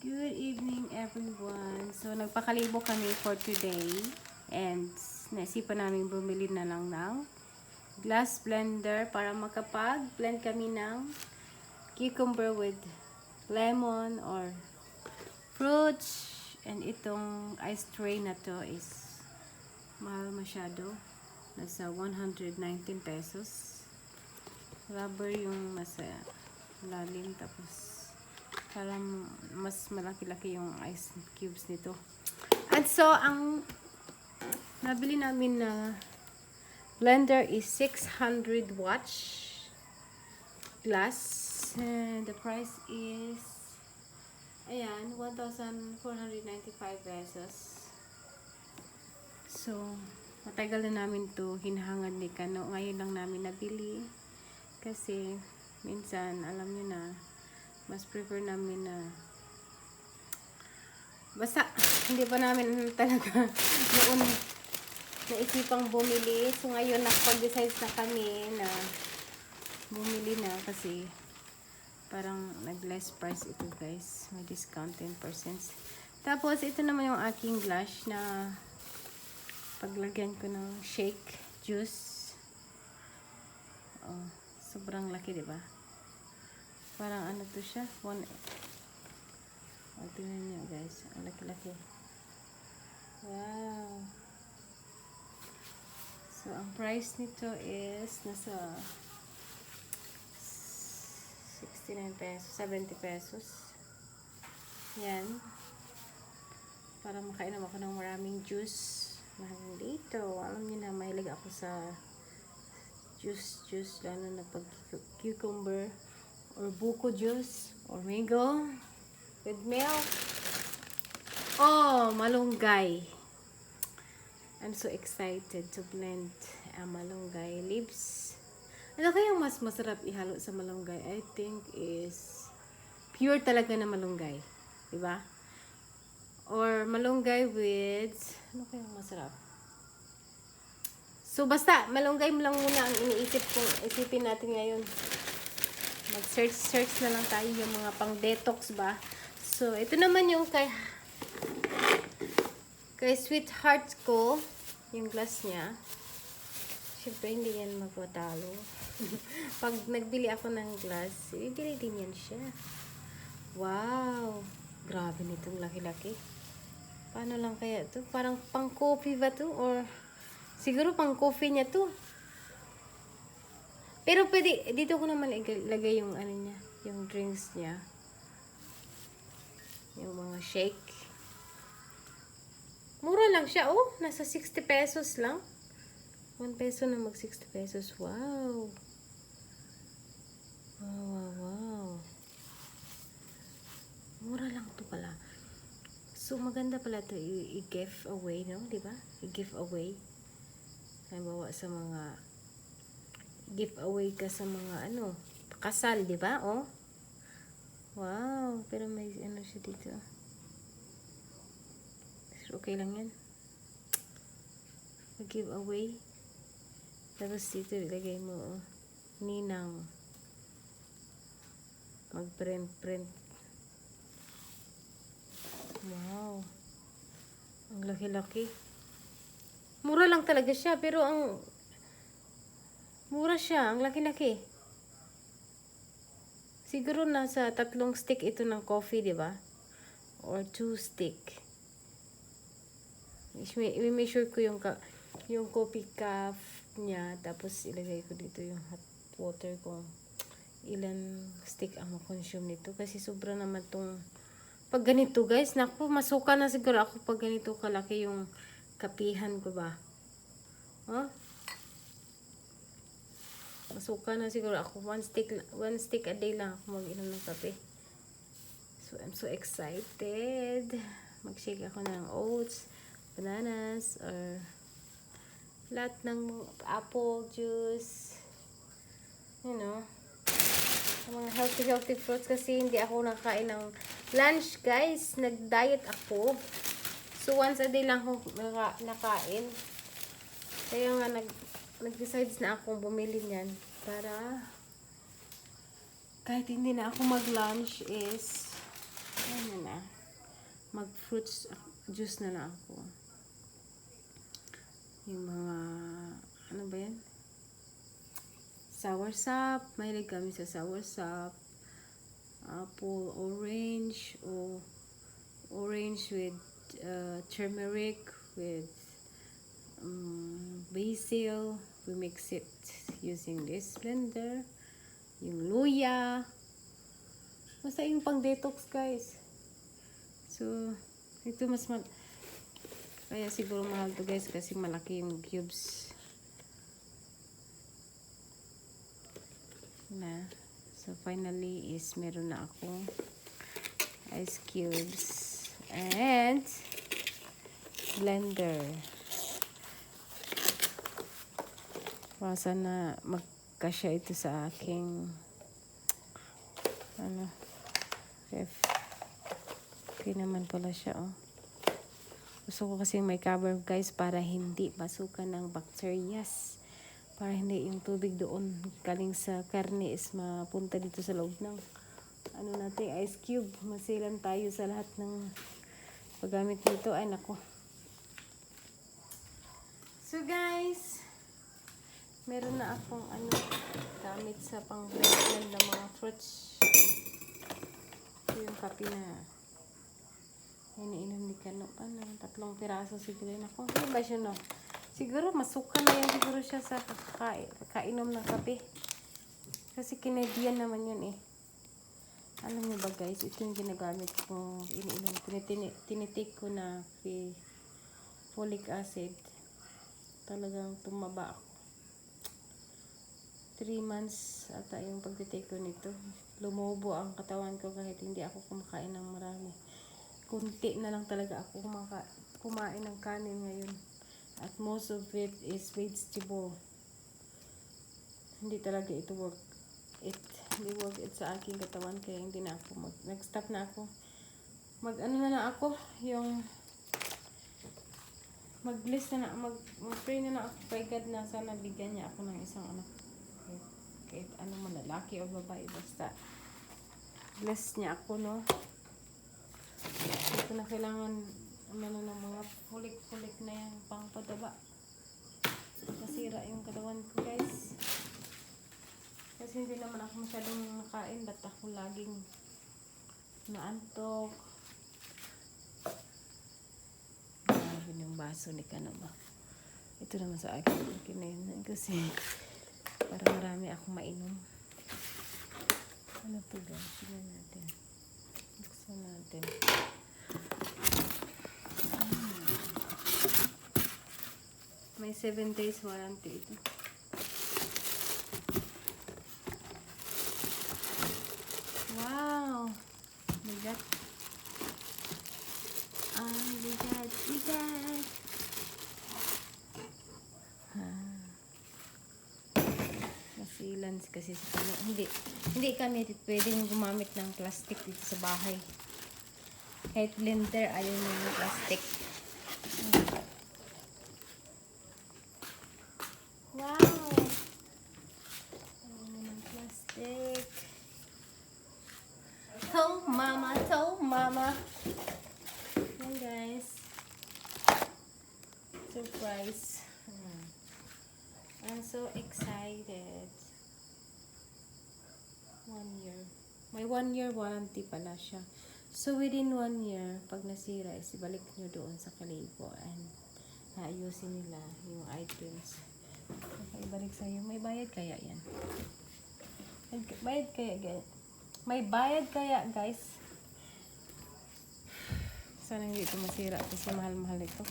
Good evening everyone. So nagpakalibo kami for today and naisipan namin bumili na lang ng glass blender para makapag-blend kami ng cucumber with lemon or fruits. And itong ice tray na to is mahal masyado. Nasa 119 pesos. Rubber yung nasa lalim, tapos parang mas malaki-laki yung ice cubes nito. At so, ang nabili namin na blender is 600 watts glass. And the price is, ayan, 1,495 pesos. So, matagal na namin to hinahangad ni Kano. Ngayon lang namin nabili. Kasi, minsan, alam nyo na, mas prefer namin na basta hindi pa namin talaga noon naisipang bumili. So ngayon nakapag-decide na kami na bumili na kasi parang nag-less price ito guys. May discount 10%. Tapos ito naman yung aking glass na paglagyan ko ng shake juice. Oh, sobrang laki, diba? Parang ano to siya? Tingnan nyo guys. Ang laki-laki. Wow. So, ang price nito is nasa 69 pesos, 70 pesos. Yan. Para makainom ako ng maraming juice. Mahal dito. Alam niyo na, mahilig ako sa juice. Lalo na pag cucumber or buko juice or mango with milk. Oh, malunggay. I'm so excited to blend malunggay leaves. Ano kayang mas masarap ihalo sa malunggay? I think is pure talaga na malunggay. Diba? Or malunggay with, ano kayang masarap? So, basta, malunggay mo lang muna ang isipin natin ngayon. Mag-search na lang tayo yung mga pang-detox ba. So, ito naman yung kay sweetheart ko, yung glass niya. Siyempre, hindi yan magpatalo. Pag nagbili ako ng glass, bibili din yan siya. Wow! Grabe nitong laki-laki. Paano lang kaya ito? Parang pang-coffee ba ito? Or siguro pang-coffee niya ito. Pero pwede, dito ko naman ilagay yung ano niya, yung drinks niya. Yung mga shake. Mura lang siya, oh. Nasa 60 pesos lang. 1 peso na mag 60 pesos. Wow. Wow. Mura lang to pala. So, maganda pala to i-give away, no? Diba? I-give away. Halimbawa sa mga giveaway ka sa mga ano, kasal, di ba? Oh. Wow, pero may ano siya dito. Okay lang 'yan. Giveaway. Tapos dito ilagay mo, oh, ninang. Mag-print. Wow. Ang laki-laki. Mura lang talaga siya, pero mura siya, ang laki-laki. Siguro nasa 3 stick ito ng coffee, di ba? Or 2 stick. I-measure ko yung coffee cup niya, tapos ilagay ko dito yung hot water ko. Ilan stick ang ma-consume nito kasi sobra naman tong pag ganito, guys. Naku, masuka na siguro ako pag ganito kalaki yung kapihan ko ba. Oh? Masuka na siguro ako. One stick a day lang ako mag-inom ng kape. So, I'm so excited. Mag-shake ako ng oats, bananas, or lahat ng apple juice. You know, mga healthy fruits kasi hindi ako nakain ng lunch, guys. Nag-diet ako. So, once a day lang ako nakain. Kaya nga, nag-decides na akong bumili niyan para kahit hindi na ako mag-lunch is Ano na. Mag-fruits juice na ako. Yung mga, ano ba yan? Soursop. Mahilig kami sa soursop. Apple, orange, o orange with turmeric, with basil. We mix it using this blender. Yung luya. Basta yung pang detox, guys. So, ito mas kaya siguro mahal to, guys, kasi malaki yung cubes na. So, finally is meron na akong ice cubes and blender. Sana magkasya ito sa aking ref. Okay naman pala siya, oh. Gusto ko kasi may cover, guys, para hindi masukan ng bacterias. Para hindi yung tubig doon galing sa karne is mapunta dito sa loob ng natin, ice cube. Masilan tayo sa lahat ng paggamit nito. Ay, nako. So, guys, meron na akong gamit sa pang-blend ng mga fruits. Ito yung kape na iniinom ni Kano. 3 piraso siguro na ako. Hindi ba siya, no? Siguro masukan na yan siguro siya sa kainom ng kape. Kasi Canadian naman yun, eh. Alam niyo ba, guys, ito yung ginagamit kong iniinom. Tinitake ko na folic acid. Talagang tumaba ako. 3 months ata yung pagtitake ko nito. Lumubo ang katawan ko kahit hindi ako kumakain ng marami. Kunti na lang talaga ako kumain ng kanin ngayon. At most of it is vegetable. Hindi talaga ito work it sa aking katawan, kaya hindi na ako nag-stop na ako. Ako yung mag-bless na mag-pray na ako kay God na sana bigyan niya ako ng isang anak. Kahit man, lalaki o babae, basta bless niya ako, no? Ito na kailangan ng mga pulik-pulik na yan pang pataba. Nasira yung katawan ko, guys. Kasi hindi naman ako masyadong nakain. Ba't ako laging naantok? Grabe yung baso ni Kano ba? Ito naman sa akin. Kinain kasi para marami akong mainom. Ano to, guys? Tignan natin. Buksan natin. May 7 days warranty ito. Wow! Bigat. Bigat. Masilan kasi sa kanya. Hindi kami pwedeng gumamit ng plastic dito sa bahay. Kahit blender, ayaw na ng plastic. Wow! Ayaw na ng plastic. So mama. Yan, guys. Surprise. I'm so excited. 1 year. May 1 year warranty pala siya. So, within 1 year, pag nasira, is ibalik nyo doon sa Kalibo and naayusin nila yung items. Okay, ibalik sa'yo. May bayad kaya yan? May bayad kaya, guys? Sana hindi ito masira kasi mahal-mahal ito.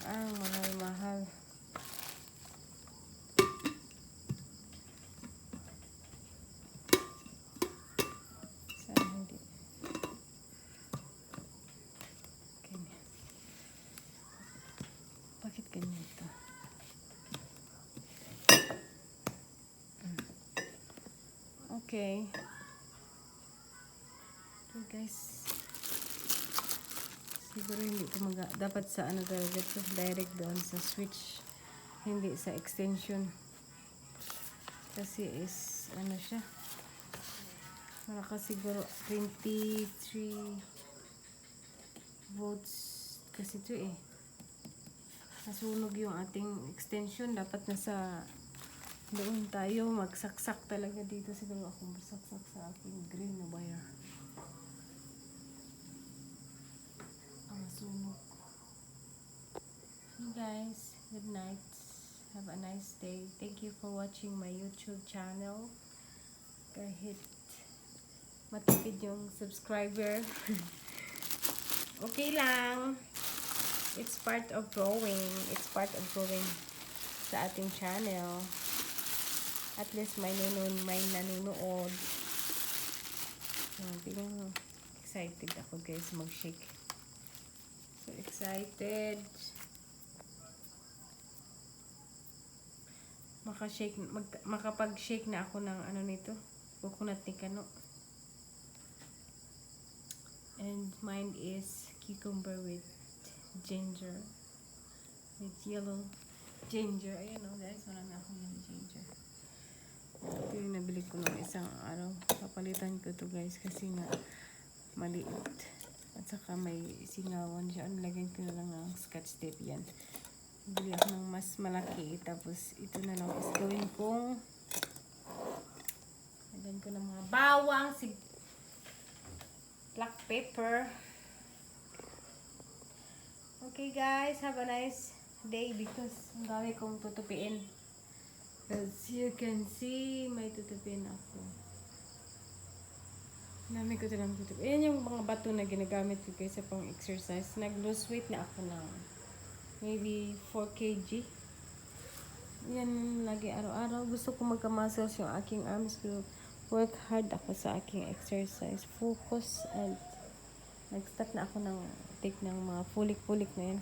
Mahal-mahal. Sana hindi. Ganyan. Bakit ganyan ito? Okay. Okay, guys. Siguro hindi ito dapat sa talaga ito, direct doon sa switch, hindi sa extension. Kasi is siya, Malakas siguro 23 volts kasi ito eh. Nasunog yung ating extension. Dapat nasa doon tayo magsaksak talaga dito. Siguro ako magsaksak sa aking green na wire. Ang sunog. Hey guys, good night. Have a nice day. Thank you for watching my YouTube channel. Kahit matipid yung subscriber. Okay lang. It's part of growing. It's part of growing sa ating channel. At least may nanonood. Tingnan mo. Excited ako guys mag-shake. So excited. Makapag-shake na ako ng ano nito. Coconut ni Kano. And mine is cucumber with ginger. With yellow ginger. Ayan o guys, marami akong yung ginger. Ito yung nabili ko ng isang araw. Papalitan ko to guys kasi nga maliit. At saka may singawan siya. Lagyan ko na lang ng scotch tape yan. Bili ako ng mas malaki. Tapos ito na lang is gawin kong lagyan ko ng mga bawang, black pepper. Okay guys, have a nice day because ang dami kong tutupiin. As you can see, may tutupiin ako. Dami ko talang tutupiin. Yan yung mga bato na ginagamit ko guys sa pang exercise. Nag-lose weight na ako ng maybe 4 kg. Yan lagi araw-araw. Gusto ko magka-muscles yung aking arms. Work hard ako sa aking exercise. Focus and nag-start na ako ng take ng mga pulik-pulik na yan.